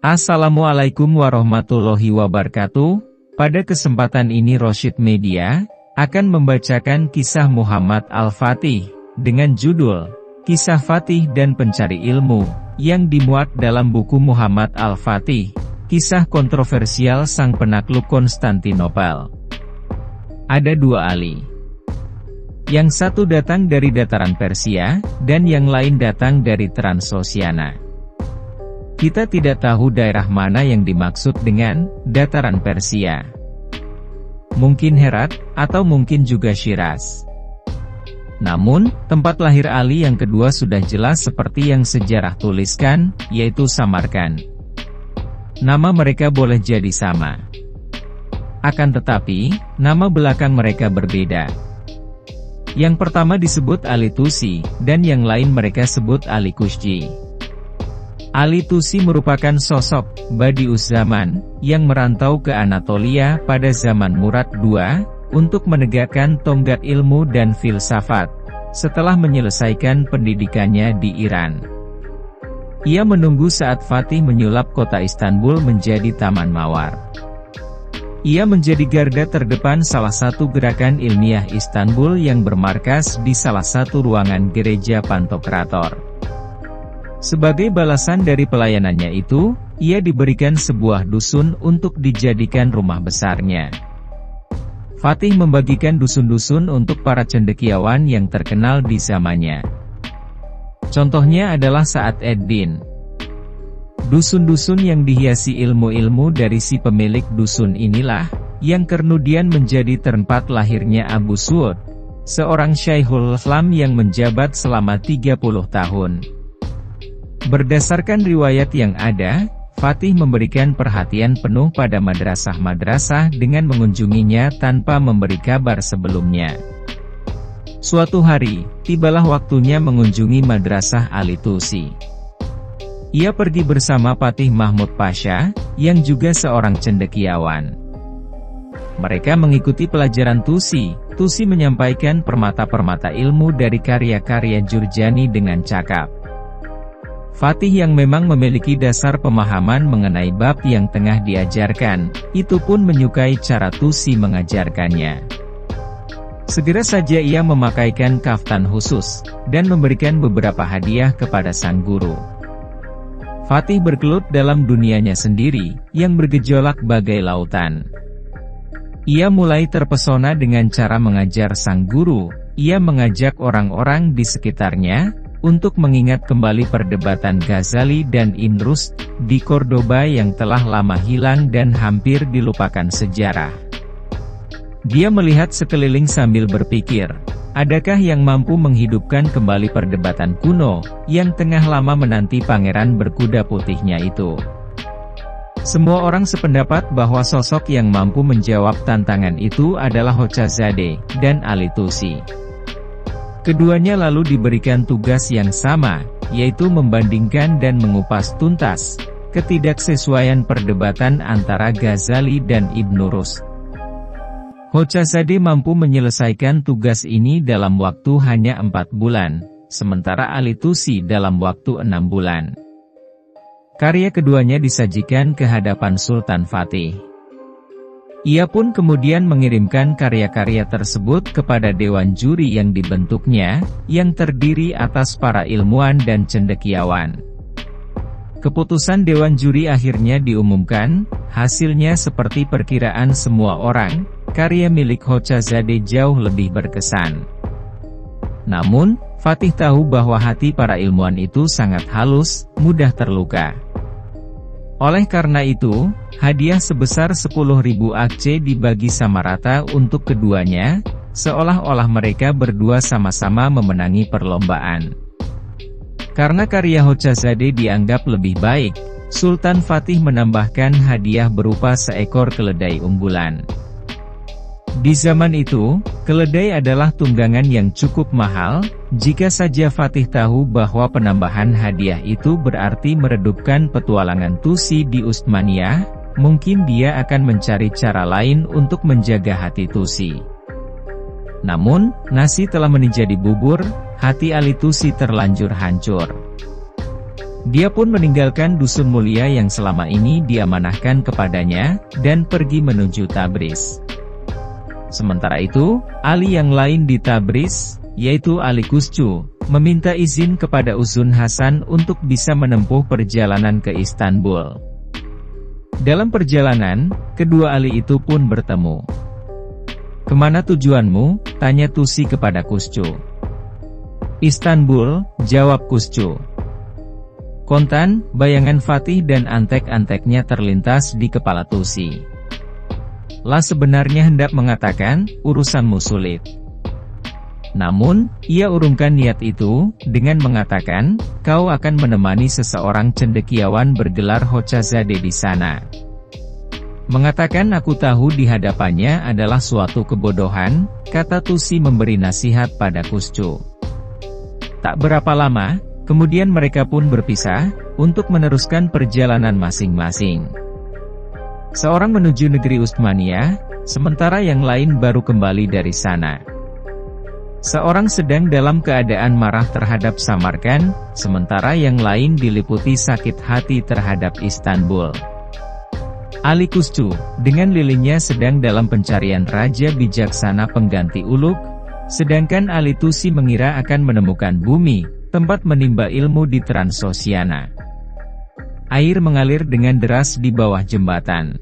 Assalamualaikum warahmatullahi wabarakatuh. Pada kesempatan ini Rosyid Media akan membacakan kisah Muhammad Al-Fatih dengan judul Kisah Fatih dan Pencari Ilmu yang dimuat dalam buku Muhammad Al-Fatih, kisah kontroversial sang penakluk Konstantinopel. Ada dua Ali. Yang satu datang dari dataran Persia, dan yang lain datang dari Transoksiana. Kita tidak tahu daerah mana yang dimaksud dengan dataran Persia. Mungkin Herat, atau mungkin juga Syiraz. Namun, tempat lahir Ali yang kedua sudah jelas seperti yang sejarah tuliskan, yaitu Samarkand. Nama mereka boleh jadi sama. Akan tetapi, nama belakang mereka berbeda. Yang pertama disebut Ali Tusi, dan yang lain mereka sebut Ali Kushji. Ali Tusi merupakan sosok Badius Zaman yang merantau ke Anatolia pada zaman Murad II untuk menegakkan tonggak ilmu dan filsafat setelah menyelesaikan pendidikannya di Iran. Ia menunggu saat Fatih menyulap kota Istanbul menjadi Taman Mawar. Ia menjadi garda terdepan salah satu gerakan ilmiah Istanbul yang bermarkas di salah satu ruangan gereja Pantokrator. Sebagai balasan dari pelayanannya itu, ia diberikan sebuah dusun untuk dijadikan rumah besarnya. Fatih membagikan dusun-dusun untuk para cendekiawan yang terkenal di zamannya. Contohnya adalah Sa'ad ed-Din. Dusun-dusun yang dihiasi ilmu-ilmu dari si pemilik dusun inilah, yang kemudian menjadi tempat lahirnya Abu Suud, seorang Syekhul Islam yang menjabat selama 30 tahun. Berdasarkan riwayat yang ada, Fatih memberikan perhatian penuh pada madrasah-madrasah dengan mengunjunginya tanpa memberi kabar sebelumnya. Suatu hari, tibalah waktunya mengunjungi madrasah Ali Tusi. Ia pergi bersama Patih Mahmud Pasha, yang juga seorang cendekiawan. Mereka mengikuti pelajaran Tusi. Tusi menyampaikan permata-permata ilmu dari karya-karya Jurjani dengan cakap. Fatih yang memang memiliki dasar pemahaman mengenai bab yang tengah diajarkan, itu pun menyukai cara Tusi mengajarkannya. Segera saja ia memakaikan kaftan khusus, dan memberikan beberapa hadiah kepada sang guru. Fatih bergelut dalam dunianya sendiri, yang bergejolak bagai lautan. Ia mulai terpesona dengan cara mengajar sang guru. Ia mengajak orang-orang di sekitarnya untuk mengingat kembali perdebatan Ghazali dan Ibn Rushd di Cordoba yang telah lama hilang dan hampir dilupakan sejarah. Dia melihat sekeliling sambil berpikir, adakah yang mampu menghidupkan kembali perdebatan kuno, yang tengah lama menanti pangeran berkuda putihnya itu. Semua orang sependapat bahwa sosok yang mampu menjawab tantangan itu adalah Hoxhazade dan Ali Tusi. Keduanya lalu diberikan tugas yang sama, yaitu membandingkan dan mengupas tuntas ketidaksesuaian perdebatan antara Ghazali dan Ibn Rushd. Hoxhazade mampu menyelesaikan tugas ini dalam waktu hanya 4 bulan, sementara Ali Tusi dalam waktu 6 bulan. Karya keduanya disajikan ke hadapan Sultan Fatih. Ia pun kemudian mengirimkan karya-karya tersebut kepada Dewan Juri yang dibentuknya, yang terdiri atas para ilmuwan dan cendekiawan. Keputusan Dewan Juri akhirnya diumumkan, hasilnya seperti perkiraan semua orang, karya milik Hoxhazade jauh lebih berkesan. Namun, Fatih tahu bahwa hati para ilmuwan itu sangat halus, mudah terluka. Oleh karena itu, hadiah sebesar 10.000 akçe dibagi sama rata untuk keduanya, seolah-olah mereka berdua sama-sama memenangi perlombaan. Karena karya Hoxhazade dianggap lebih baik, Sultan Fatih menambahkan hadiah berupa seekor keledai unggulan. Di zaman itu, keledai adalah tunggangan yang cukup mahal. Jika saja Fatih tahu bahwa penambahan hadiah itu berarti meredupkan petualangan Tusi di Utsmaniyah, mungkin dia akan mencari cara lain untuk menjaga hati Tusi. Namun, nasi telah menjadi bubur, hati Ali Tusi terlanjur hancur. Dia pun meninggalkan dusun mulia yang selama ini diamanahkan kepadanya, dan pergi menuju Tabriz. Sementara itu, ahli yang lain di Tabriz, yaitu ahli Quscu, meminta izin kepada Uzun Hasan untuk bisa menempuh perjalanan ke Istanbul. Dalam perjalanan, kedua ahli itu pun bertemu. "Kemana tujuanmu?" tanya Tusi kepada Quscu. "Istanbul," jawab Quscu. Kontan, bayangan Fatih dan antek-anteknya terlintas di kepala Tusi. Lah sebenarnya hendak mengatakan, urusanmu sulit. Namun, ia urungkan niat itu, dengan mengatakan, kau akan menemani seseorang cendekiawan bergelar Hochazade di sana. Mengatakan aku tahu di hadapannya adalah suatu kebodohan, kata Tusi memberi nasihat pada Quscu. Tak berapa lama, kemudian mereka pun berpisah, untuk meneruskan perjalanan masing-masing. Seorang menuju negeri Utsmaniyah, sementara yang lain baru kembali dari sana. Seorang sedang dalam keadaan marah terhadap Samarkand, sementara yang lain diliputi sakit hati terhadap Istanbul. Ali Quscu, dengan lilinnya sedang dalam pencarian raja bijaksana pengganti Ulugh, sedangkan Ali Tusi mengira akan menemukan bumi, tempat menimba ilmu di Transoxiana. Air mengalir dengan deras di bawah jembatan.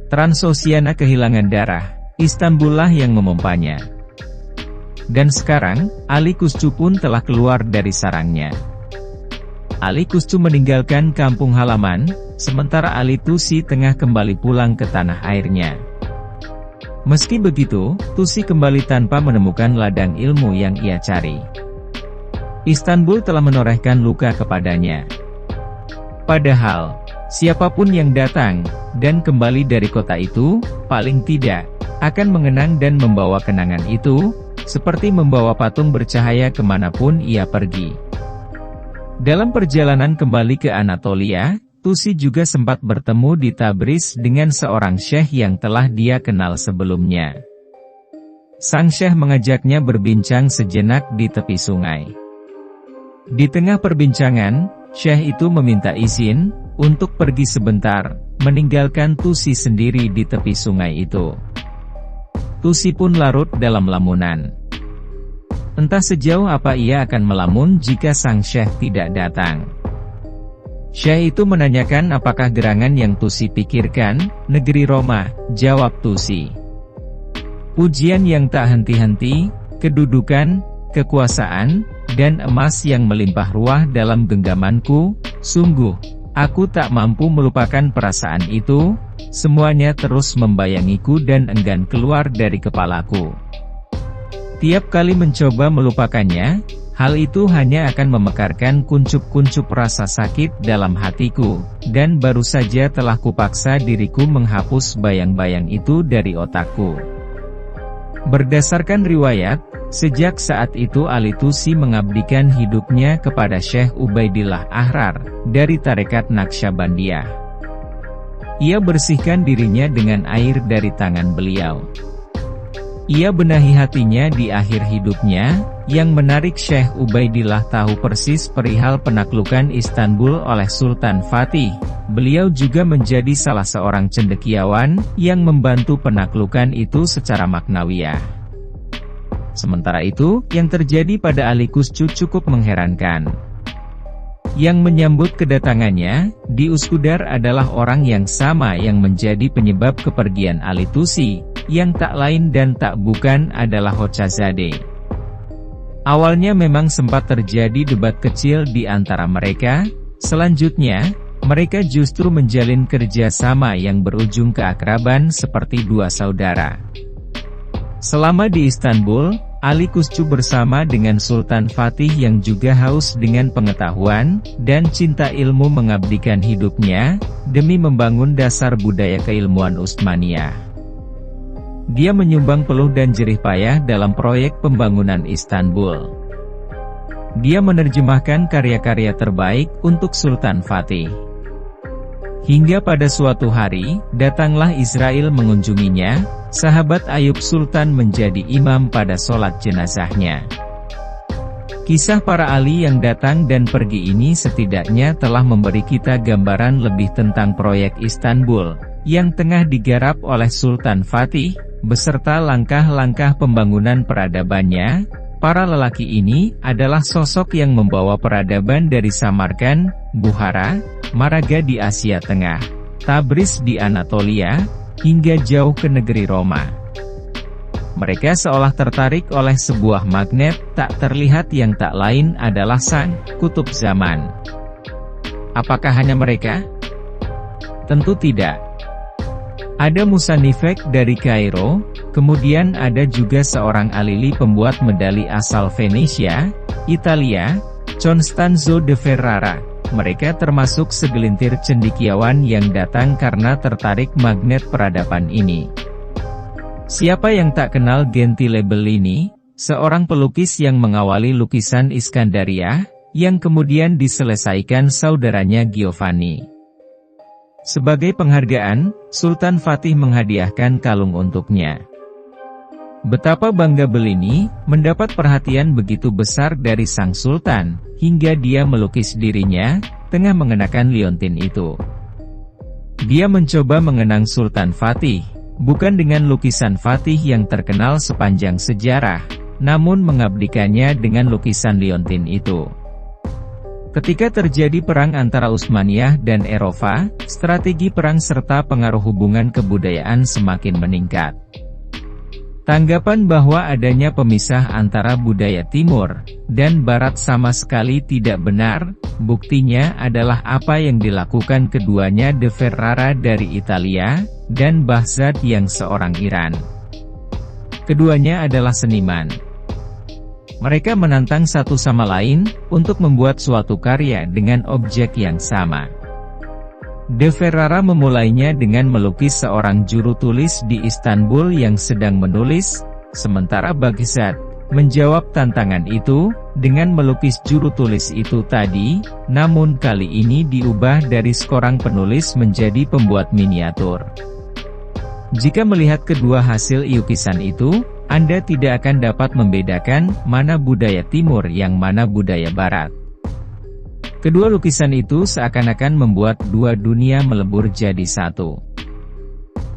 Transoxiana kehilangan darah, Istanbullah yang memompanya. Dan sekarang, Ali Quscu pun telah keluar dari sarangnya. Ali Quscu meninggalkan kampung halaman, sementara Ali Tusi tengah kembali pulang ke tanah airnya. Meski begitu, Tusi kembali tanpa menemukan ladang ilmu yang ia cari. Istanbul telah menorehkan luka kepadanya. Padahal, siapapun yang datang, dan kembali dari kota itu, paling tidak, akan mengenang dan membawa kenangan itu, seperti membawa patung bercahaya kemanapun ia pergi. Dalam perjalanan kembali ke Anatolia, Tusi juga sempat bertemu di Tabriz dengan seorang syekh yang telah dia kenal sebelumnya. Sang syekh mengajaknya berbincang sejenak di tepi sungai. Di tengah perbincangan, syekh itu meminta izin untuk pergi sebentar, meninggalkan Tusi sendiri di tepi sungai itu. Tusi pun larut dalam lamunan. Entah sejauh apa ia akan melamun jika sang syekh tidak datang. Syekh itu menanyakan apakah gerangan yang Tusi pikirkan, negeri Roma, jawab Tusi. Pujian yang tak henti-henti, kedudukan, kekuasaan, dan emas yang melimpah ruah dalam genggamanku, sungguh, aku tak mampu melupakan perasaan itu, semuanya terus membayangiku dan enggan keluar dari kepalaku. Tiap kali mencoba melupakannya, hal itu hanya akan memekarkan kuncup-kuncup rasa sakit dalam hatiku, dan baru saja telah kupaksa diriku menghapus bayang-bayang itu dari otakku. Berdasarkan riwayat, sejak saat itu Ali Tusi mengabdikan hidupnya kepada Syekh Ubaidillah Ahrar, dari tarekat Naqsyabandiyah. Ia bersihkan dirinya dengan air dari tangan beliau. Ia benahi hatinya di akhir hidupnya. Yang menarik, Syekh Ubaidillah tahu persis perihal penaklukan Istanbul oleh Sultan Fatih. Beliau juga menjadi salah seorang cendekiawan yang membantu penaklukan itu secara maknawiyah. Sementara itu, yang terjadi pada Ali Quscu cukup mengherankan. Yang menyambut kedatangannya di Uskudar adalah orang yang sama yang menjadi penyebab kepergian Ali Tusi, yang tak lain dan tak bukan adalah Hochazade. Awalnya memang sempat terjadi debat kecil di antara mereka, selanjutnya, mereka justru menjalin kerjasama yang berujung keakraban seperti dua saudara. Selama di Istanbul, Ali Quscu bersama dengan Sultan Fatih yang juga haus dengan pengetahuan, dan cinta ilmu mengabdikan hidupnya, demi membangun dasar budaya keilmuan Utsmaniyah. Dia menyumbang peluh dan jerih payah dalam proyek pembangunan Istanbul. Dia menerjemahkan karya-karya terbaik untuk Sultan Fatih. Hingga pada suatu hari, datanglah Israel mengunjunginya, sahabat Ayub Sultan menjadi imam pada sholat jenazahnya. Kisah para Ali yang datang dan pergi ini setidaknya telah memberi kita gambaran lebih tentang proyek Istanbul, yang tengah digarap oleh Sultan Fatih, beserta langkah-langkah pembangunan peradabannya. Para lelaki ini adalah sosok yang membawa peradaban dari Samarkand, Bukhara, Maraga di Asia Tengah, Tabriz di Anatolia, hingga jauh ke negeri Roma. Mereka seolah tertarik oleh sebuah magnet tak terlihat yang tak lain adalah sang kutub zaman. Apakah hanya mereka? Tentu tidak. Ada Musa Nifek dari Kairo, kemudian ada juga seorang alili pembuat medali asal Venesia, Italia, Costanzo de Ferrara. Mereka termasuk segelintir cendekiawan yang datang karena tertarik magnet peradaban ini. Siapa yang tak kenal Gentile Bellini, seorang pelukis yang mengawali lukisan Iskandaria, yang kemudian diselesaikan saudaranya Giovanni. Sebagai penghargaan, Sultan Fatih menghadiahkan kalung untuknya. Betapa bangga Bellini, mendapat perhatian begitu besar dari sang sultan, hingga dia melukis dirinya, tengah mengenakan liontin itu. Dia mencoba mengenang Sultan Fatih, bukan dengan lukisan Fatih yang terkenal sepanjang sejarah, namun mengabdikannya dengan lukisan liontin itu. Ketika terjadi perang antara Utsmaniyah dan Eropa, strategi perang serta pengaruh hubungan kebudayaan semakin meningkat. Tanggapan bahwa adanya pemisah antara budaya Timur dan Barat sama sekali tidak benar, buktinya adalah apa yang dilakukan keduanya de Ferrara dari Italia, dan Bahzad yang seorang Iran. Keduanya adalah seniman. Mereka menantang satu sama lain, untuk membuat suatu karya dengan objek yang sama. De Ferrara memulainya dengan melukis seorang juru tulis di Istanbul yang sedang menulis, sementara Bahzad menjawab tantangan itu, dengan melukis juru tulis itu tadi, namun kali ini diubah dari seorang penulis menjadi pembuat miniatur. Jika melihat kedua hasil lukisan itu, Anda tidak akan dapat membedakan mana budaya Timur yang mana budaya Barat. Kedua lukisan itu seakan-akan membuat dua dunia melebur jadi satu.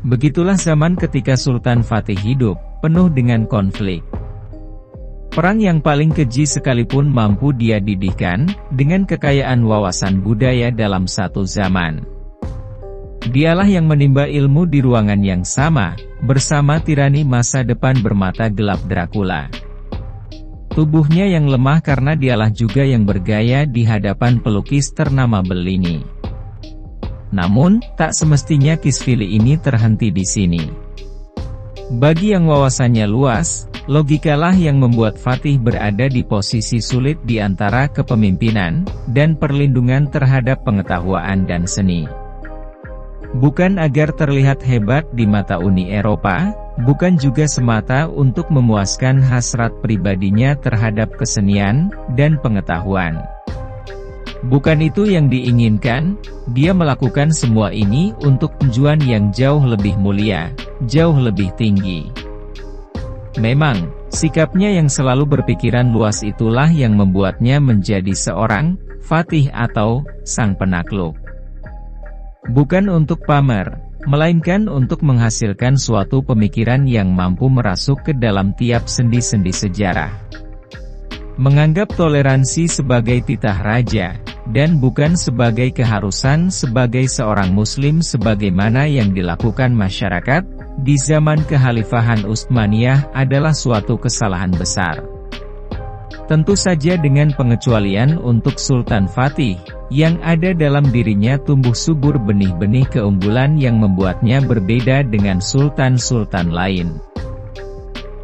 Begitulah zaman ketika Sultan Fatih hidup, penuh dengan konflik. Perang yang paling keji sekalipun mampu dia didihkan, dengan kekayaan wawasan budaya dalam satu zaman. Dialah yang menimba ilmu di ruangan yang sama, bersama tirani masa depan bermata gelap Dracula. Tubuhnya yang lemah karena dialah juga yang bergaya di hadapan pelukis ternama Bellini. Namun, tak semestinya Kisvili ini terhenti di sini. Bagi yang wawasannya luas, logikalah yang membuat Fatih berada di posisi sulit di antara kepemimpinan, dan perlindungan terhadap pengetahuan dan seni. Bukan agar terlihat hebat di mata Uni Eropa, bukan juga semata untuk memuaskan hasrat pribadinya terhadap kesenian dan pengetahuan. Bukan itu yang diinginkan, dia melakukan semua ini untuk tujuan yang jauh lebih mulia, jauh lebih tinggi. Memang, sikapnya yang selalu berpikiran luas itulah yang membuatnya menjadi seorang Fatih atau sang penakluk. Bukan untuk pamer, melainkan untuk menghasilkan suatu pemikiran yang mampu merasuk ke dalam tiap sendi-sendi sejarah. Menganggap toleransi sebagai titah raja, dan bukan sebagai keharusan sebagai seorang muslim sebagaimana yang dilakukan masyarakat di zaman kekhalifahan Utsmaniyah adalah suatu kesalahan besar. Tentu saja dengan pengecualian untuk Sultan Fatih, yang ada dalam dirinya tumbuh subur benih-benih keunggulan yang membuatnya berbeda dengan sultan-sultan lain.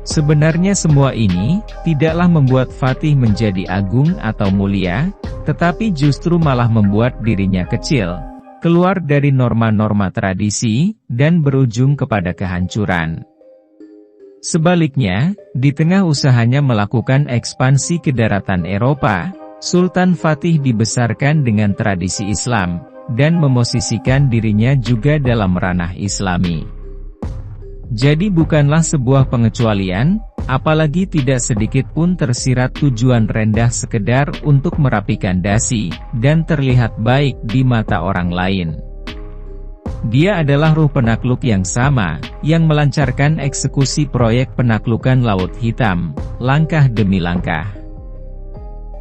Sebenarnya semua ini, tidaklah membuat Fatih menjadi agung atau mulia, tetapi justru malah membuat dirinya kecil, keluar dari norma-norma tradisi, dan berujung kepada kehancuran. Sebaliknya, di tengah usahanya melakukan ekspansi ke daratan Eropa, Sultan Fatih dibesarkan dengan tradisi Islam, dan memosisikan dirinya juga dalam ranah Islami. Jadi bukanlah sebuah pengecualian, apalagi tidak sedikit pun tersirat tujuan rendah sekedar untuk merapikan dasi, dan terlihat baik di mata orang lain. Dia adalah ruh penakluk yang sama, yang melancarkan eksekusi proyek penaklukan Laut Hitam, langkah demi langkah.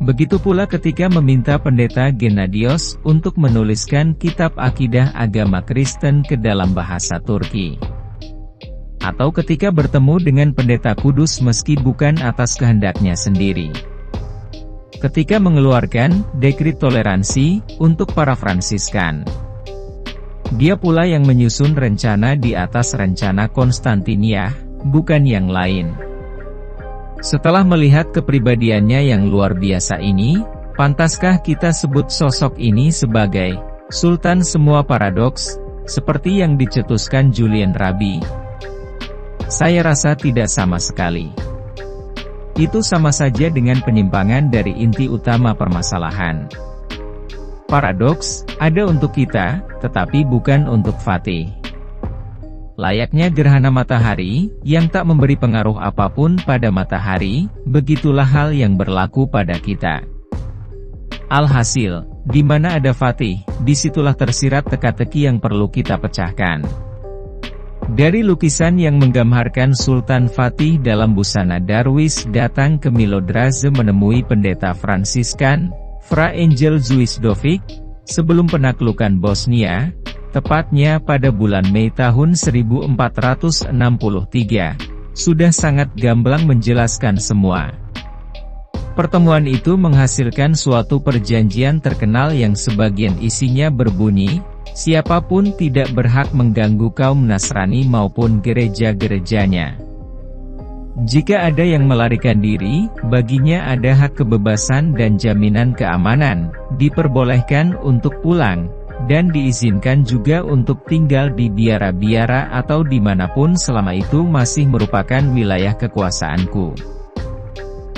Begitu pula ketika meminta pendeta Gennadios untuk menuliskan kitab akidah agama Kristen ke dalam bahasa Turki. Atau ketika bertemu dengan pendeta Kudus meski bukan atas kehendaknya sendiri. Ketika mengeluarkan dekrit toleransi untuk para Fransiskan. Dia pula yang menyusun rencana di atas rencana Konstantiniah, bukan yang lain. Setelah melihat kepribadiannya yang luar biasa ini, pantaskah kita sebut sosok ini sebagai Sultan semua paradoks, seperti yang dicetuskan Julian Rabi? Saya rasa tidak sama sekali. Itu sama saja dengan penyimpangan dari inti utama permasalahan. Paradoks ada untuk kita, tetapi bukan untuk Fatih. Layaknya gerhana matahari, yang tak memberi pengaruh apapun pada matahari, begitulah hal yang berlaku pada kita. Alhasil, di mana ada Fatih, disitulah tersirat teka-teki yang perlu kita pecahkan. Dari lukisan yang menggambarkan Sultan Fatih dalam busana Darwis datang ke Milodrazem menemui pendeta Fransiskan, Fra Angel Zuisdovic, sebelum penaklukan Bosnia, tepatnya pada bulan Mei tahun 1463, sudah sangat gamblang menjelaskan semua. Pertemuan itu menghasilkan suatu perjanjian terkenal yang sebagian isinya berbunyi, siapapun tidak berhak mengganggu kaum Nasrani maupun gereja-gerejanya. Jika ada yang melarikan diri, baginya ada hak kebebasan dan jaminan keamanan, diperbolehkan untuk pulang, dan diizinkan juga untuk tinggal di biara-biara atau dimanapun selama itu masih merupakan wilayah kekuasaanku.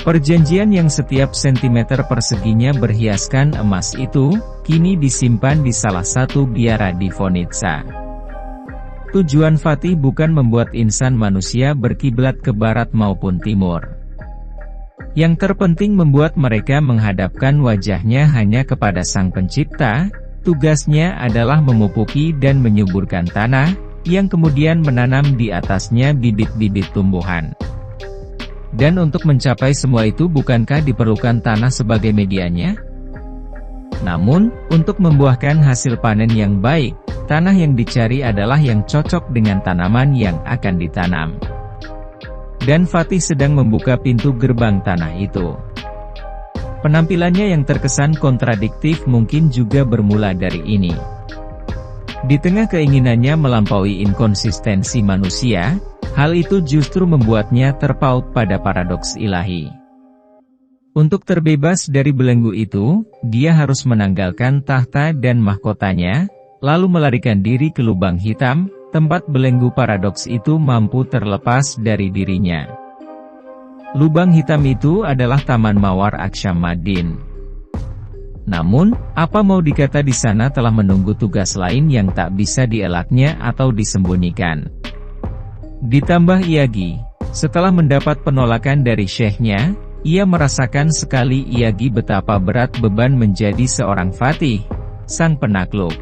Perjanjian yang setiap sentimeter perseginya berhiaskan emas itu, kini disimpan di salah satu biara di Vonitsa. Tujuan Fatih bukan membuat insan manusia berkiblat ke barat maupun timur. Yang terpenting membuat mereka menghadapkan wajahnya hanya kepada Sang Pencipta. Tugasnya adalah memupuki dan menyuburkan tanah, yang kemudian menanam di atasnya bibit-bibit tumbuhan. Dan untuk mencapai semua itu bukankah diperlukan tanah sebagai medianya? Namun, untuk membuahkan hasil panen yang baik, tanah yang dicari adalah yang cocok dengan tanaman yang akan ditanam. Dan Fatih sedang membuka pintu gerbang tanah itu. Penampilannya yang terkesan kontradiktif mungkin juga bermula dari ini. Di tengah keinginannya melampaui inkonsistensi manusia, hal itu justru membuatnya terpaut pada paradoks ilahi. Untuk terbebas dari belenggu itu, dia harus menanggalkan tahta dan mahkotanya, lalu melarikan diri ke lubang hitam, tempat belenggu paradoks itu mampu terlepas dari dirinya. Lubang hitam itu adalah Taman Mawar Akshamadin. Namun, apa mau dikata di sana telah menunggu tugas lain yang tak bisa dielaknya atau disembunyikan. Ditambah Iyagi, setelah mendapat penolakan dari syekhnya, ia merasakan sekali Iyagi betapa berat beban menjadi seorang Fatih, sang penakluk.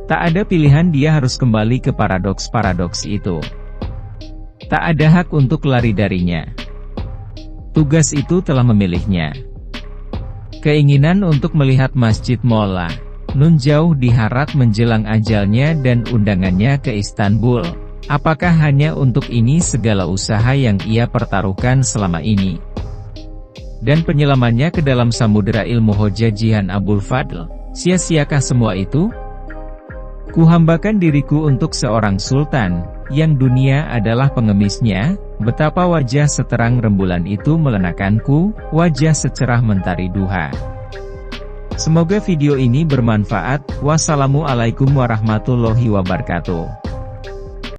Tak ada pilihan, dia harus kembali ke paradoks-paradoks itu. Tak ada hak untuk lari darinya. Tugas itu telah memilihnya. Keinginan untuk melihat Masjid Molla Nun jauh di Herat menjelang ajalnya dan undangannya ke Istanbul. Apakah hanya untuk ini segala usaha yang ia pertaruhkan selama ini? Dan penyelamannya ke dalam samudera ilmu Hoja Jihan Abul Fadl, sia-siakah semua itu? Kuhambakan diriku untuk seorang sultan, yang dunia adalah pengemisnya. Betapa wajah seterang rembulan itu melenakanku, wajah secerah mentari duha. Semoga video ini bermanfaat. Wassalamualaikum warahmatullahi wabarakatuh.